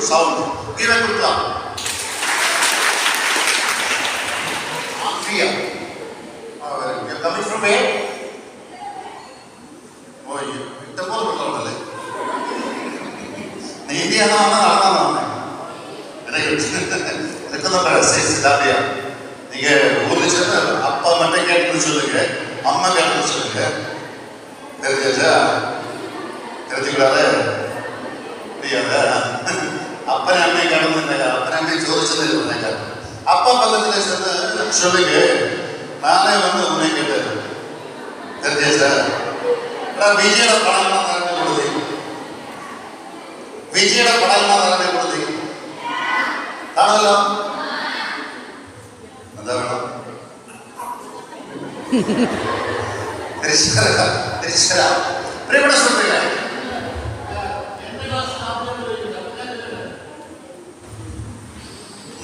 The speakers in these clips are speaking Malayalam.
sound. Give a good clap. Amphiya. You're coming from where? Oh, it's a more good. India is not. நீங்க ஊர்ல சொன்ன அப்பா மட்டும் கேட்டுன்னு சொல்லுங்க, அம்மா கேட்டுன்னு சொல்லுங்க. தெரிஞ்சா தெரிஞ்சுக்கூடாது அப்பனை அம்மையை கேட்டுருந்தாங்க, அப்பனை அம்மையை சோதிச்சது இருந்தாங்க. அப்பா பக்கத்துல சொன்ன சொல்லுங்க, நானே வந்து உன்னை கேட்டேன். தெரிஞ்சா சார் விஜயோட படம்லாம் தரவே கொடுது, விஜயோட படம்லாம் தரவே கொடுது. കാണല്ലോ എന്താ വേണം? പ്രിയപ്പെട്ട സുഹൃത്തുക്കളെ,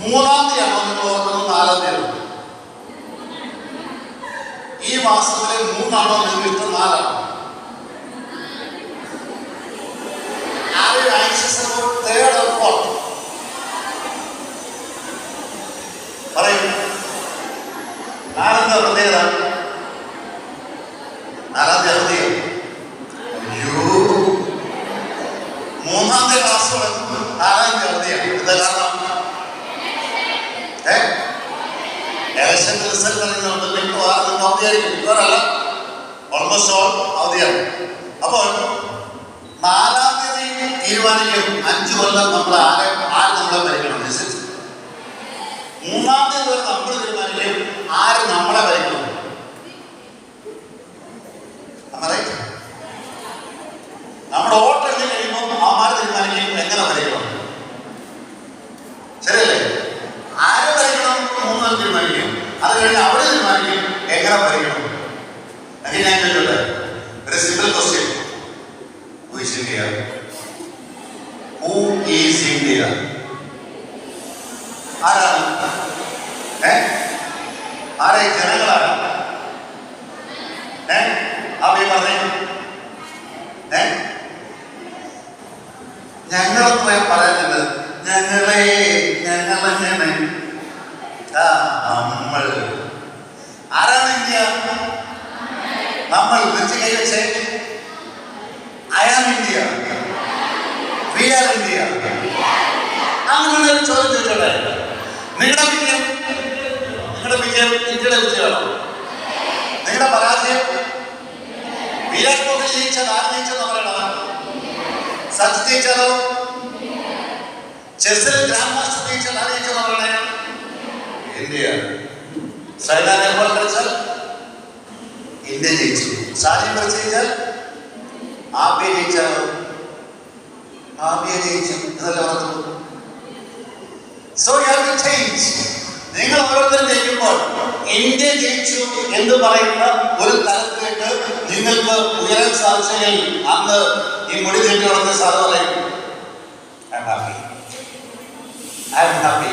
മൂന്നാം തീയതിയാണോ നിങ്ങൾ ഓർക്കുന്നത്? നാലാം തീയതി. ഈ മാസത്തിലെ 3 ആണോ നിങ്ങൾക്ക് ഇഷ്ടം? 4 ആണോ? Are you anxious about 3rd or 4th? പറയൂ. നാലെന്താ പ്രത്യേകത? 4ാം തീയതി അവധിയോ? അയ്യോ, 3ാം തീയതി ക്ലാസ് തുടങ്ങും, 4ാം തീയതി അവധിയാണ്. എന്താ കാരണം? ഇലക്ഷൻ റിസൾട്ട് അറിയുന്നുണ്ടല്ലോ, അവധിയായിരിക്കും. ഇവരല്ല, ഓൾമോസ്റ്റ് ഓൾ അവധിയാണ്. അപ്പോൾ 4ാം തീയതി തീരുമാനിക്കും 5 കൊല്ലം നമ്മൾ ആര് നമ്മളെ ഭരിക്കണം. 3ാം തീയതി വരെ നമ്മൾ തീരുമാനിക്കും ആര് നമ്മളെ ഭരിക്കണം. നമ്മുടെ വോട്ട് എണ്ണി കഴിയുമ്പോൾ അമ്മമാര് തീരുമാനിക്കും എങ്ങനെ ഭരിക്കണം. ശരിയല്ലേ? ആര് ഭരിക്കണം 3 തീരുമാനിക്കും, അത് കഴിഞ്ഞ് അവിടെ തീരുമാനിക്കും എങ്ങനെ ഭരിക്കണം. അങ്ങനെ ഞാൻ ചോദിച്ചോട്ടെ, ഒരു simple question. Who is India? Who is India? ആരാണ്? ആരെ? ജനങ്ങളാണ്. അവയെ പറഞ്ഞു ഞങ്ങളൊക്കെ പറയുന്നത് ഞങ്ങളെ ഞങ്ങളെങ്ങനെ നമ്മൾ. ആരാണ് ഇന്ത്യ? നമ്മൾ. വെച്ച് കൈ വെച്ചേ. I am India. We are India. അങ്ങനെ ഒരു ചോദ്യം ചോദിച്ചോട്ടെ. നിങ്ങളുടെ വിജയം ഇന്ത്യയുടെ വിജയമാണോ? നിങ്ങളുടെ പരാജയം? വിരാട് കോഹ്ലി ജയിച്ചത് ആര് ജയിച്ചെന്ന് പറയണം? സച്ചിൻ ജയിച്ചതോ? ചെസ്സിൽ ഗ്രാൻഡ് മാസ്റ്റർ ജയിച്ചത് ആര് ജയിച്ചെന്ന് പറയണേ? ഇന്ത്യ. സൈന നെഹ്വാൾ കളിച്ചാൽ ഇന്ത്യ ജയിച്ചു. സാജി കളിച്ച് ജയിച്ചാൽ ആബിയ ജയിച്ചാലോ? ആബിയ ജയിച്ചു. അതല്ല പറഞ്ഞത്. So you have to change. നിങ്ങൾ ഓരോരുത്തരും ജയിക്കുമ്പോൾ ഇന്ത്യ ജയിച്ചു എന്ന് പറയുന്ന ഒരു തലത്തിലേക്ക് നിങ്ങൾക്ക് ഉയരാൻ സാധിച്ചെങ്കിൽ അന്ന് ഈ മുടി നീട്ടി വളർന്ന സാർ പറയും I am happy.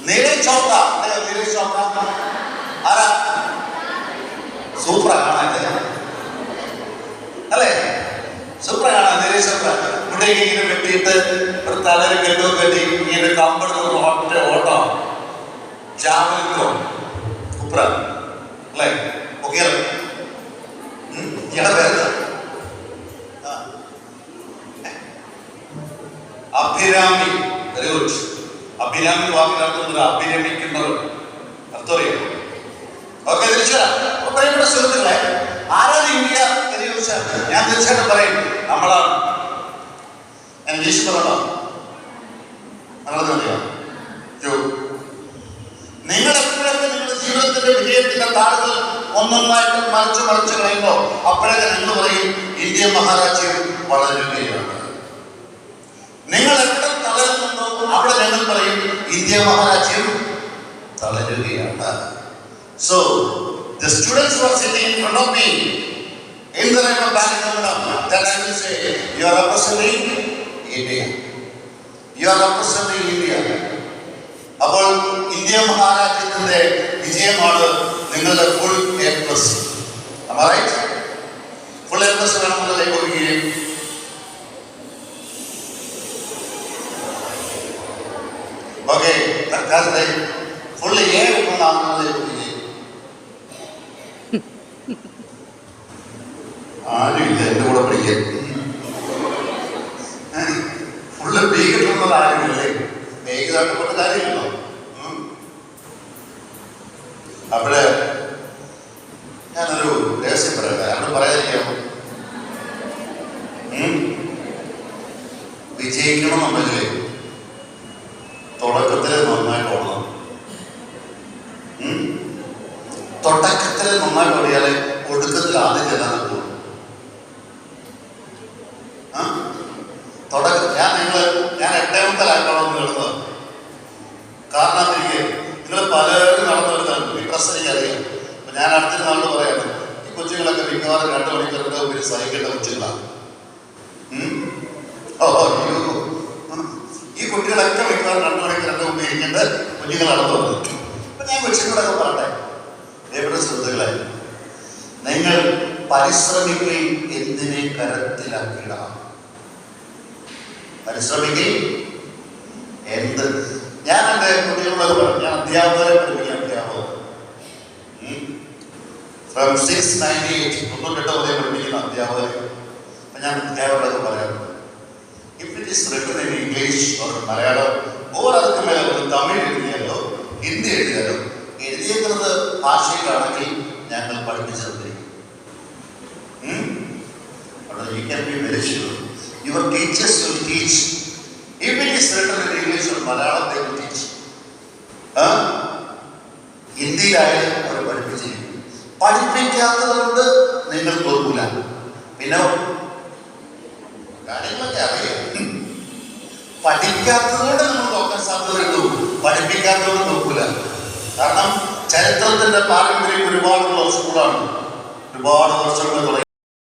Neeraj Chopra ആരാ? സൂപ്പറാ കാണാൻ അല്ലേ? സൂപ്പറാ കാണാൻ നീരജ് ചോപ്ര. മുടിയൊക്കെ ഇങ്ങനെ വെട്ടിയിട്ട് ഒരു തലയിൽ കെട്ടോ കെട്ടി ഇങ്ങനെ കമ്പെടുത്ത് ഒറ്റ ഓട്ടോ ജാവലിക്കോ സൂപ്പറാ അല്ലേ? Okay Abhirami. Very good. Abhirami വാക്കിനർത്ഥം അഭിരമിക്കുന്നവർ അർത്ഥറിയോ? ഓക്കെ, തീർച്ചയായും. പ്രിയപ്പെട്ട സുഹൃത്തുക്കളെ, ആരാണ് ഇന്ത്യ എന്ന് ചോദിച്ചാൽ ഞാൻ തീർച്ചയായിട്ടും പറയും നമ്മളാണ്. ഞാൻ ഇംഗ്ലീഷ് പറയണോ? നിങ്ങളറിയോ? നിങ്ങൾ എപ്പോഴൊക്കെ നിങ്ങളുടെ ജീവിതത്തിന്റെ വിജയത്തിന്റെ താളുകൾ ഒന്നൊന്നായിട്ട് മറിച്ച് കളയുമ്പോൾ അപ്പോഴൊക്കെ നിങ്ങൾ പറയും ഇന്ത്യ മഹാരാജ്യം വളരുകയാണ്. നിങ്ങൾ എവിടെ തളരുന്നുണ്ടോ അവിടെ ഞങ്ങൾ പറയും India മഹാരാജ്യം തളരുകയാണ്. So the students who are sitting in front of me, in the name of Balagammadam, that I will say, you are representing India. You are representing India. അപ്പോൾ ഇന്ത്യ മഹാരാജ്യത്തിന്റെ വിജയമാണ് നിങ്ങളുടെ full A+. Am I right? Full A+ വേണമെന്നുള്ള കൈ കൊടുക്കുകയും ഓക്കെ, തൽക്കാലത്തെ ഫുള്ള് കിട്ടുന്നതാണെന്നത് ആരുമില്ല എൻ്റെ കൂടെ പഠിക്കാൻ. ഫുള്ള് ബി കിട്ടുന്നത് ആരുമില്ലേ? ബേക്കിലായിട്ട് കൊണ്ട് കാര്യമില്ലല്ലോ. അപ്പോഴ് ഞാനൊരു രഹസ്യം പറയാം, അവിടെ പറയാതിരിക്കാമോ? വിജയിക്കണമെന്നുണ്ടെങ്കിൽ തുടക്കത്തിൽ നന്നായിട്ട് ഓടണം. തുടക്കത്തിൽ നന്നായിട്ട് ഓടിയാൽ ഒടുക്കത്തിൽ ആദ്യം ചെല്ലാൻ പോകും. ഞാൻ 8ാമത്തെ ലാക്കണമെന്ന് എഴുതുന്നത് കാരണം നിങ്ങൾ പലരും നടന്നു വരുന്നുണ്ട്. ഈ പ്രശ്നം എനിക്കറിയാം. അപ്പൊ ഞാൻ അടുത്തൊരു നാളോട് പറയാണ്, ഈ കൊച്ചുങ്ങളൊക്കെ മിക്കവാറും 2 മണിക്കൂറിന്റെ ഉപരി സഹിക്കേണ്ട കൊച്ചുങ്ങളാണ്. ഈ കുട്ടികളൊക്കെ മിക്കവാറും 2 മണിക്കൂറിന്റെ മുമ്പ് ഇരിക്കേണ്ട കുഞ്ഞുങ്ങൾ നടന്നു വന്നത്. അപ്പൊ ഞാൻ കൊച്ചുങ്ങളൊക്കെ പറയട്ടെ, പ്രിയപ്പെട്ട സുഹൃത്തുക്കളെ, നിങ്ങൾ പരിശ്രമിക്കുകയും എന്തിനെ കരത്തിലാക്കിയിടാം. പരിശ്രമിക്കുകയും എന്ത്. ഞാൻ എൻ്റെ കുട്ടികളോട് പറഞ്ഞു, ഞാൻ അധ്യാപകരെ പഠിപ്പിക്കാൻ അധ്യാപകർ ഫ്രം 698 മുതൽ പഠിപ്പിക്കുന്ന അധ്യാപകർ. അപ്പം ഞാൻ അധ്യാപകരോടൊക്കെ പറയാറുണ്ട്, if it is written in English or Malayalam or അതൊക്കെ മേലെ തമിഴ് എഴുതിയാലോ ഹിന്ദി എഴുതിയാലോ എഴുതിയേക്കുന്നത് ഭാഷയിലാണെങ്കിൽ ഞങ്ങൾ പഠിപ്പിച്ചു തന്നിരിക്കും. You can be very sure your teachers will teach. If it is written in English or Malayalam, they will teach. ഹിന്ദിയിലായാലും അവർ പഠിപ്പിച്ചിരിക്കും. പഠിപ്പിക്കാത്തത് കൊണ്ട് നിങ്ങൾ തോൽക്കൂല. പിന്നെ കാര്യങ്ങളൊക്കെ അറിയാം. പഠിക്കാത്തത് കൊണ്ട് നമ്മൾ നോക്കാൻ സാധ്യതയുള്ളൂ, പഠിപ്പിക്കാത്തത് നോക്കൂല. കാരണം ചരിത്രത്തിന്റെ പാരമ്പര്യം ഒരുപാടുള്ള സ്കൂളാണ്. ഒരുപാട് വർഷങ്ങൾ തുടങ്ങി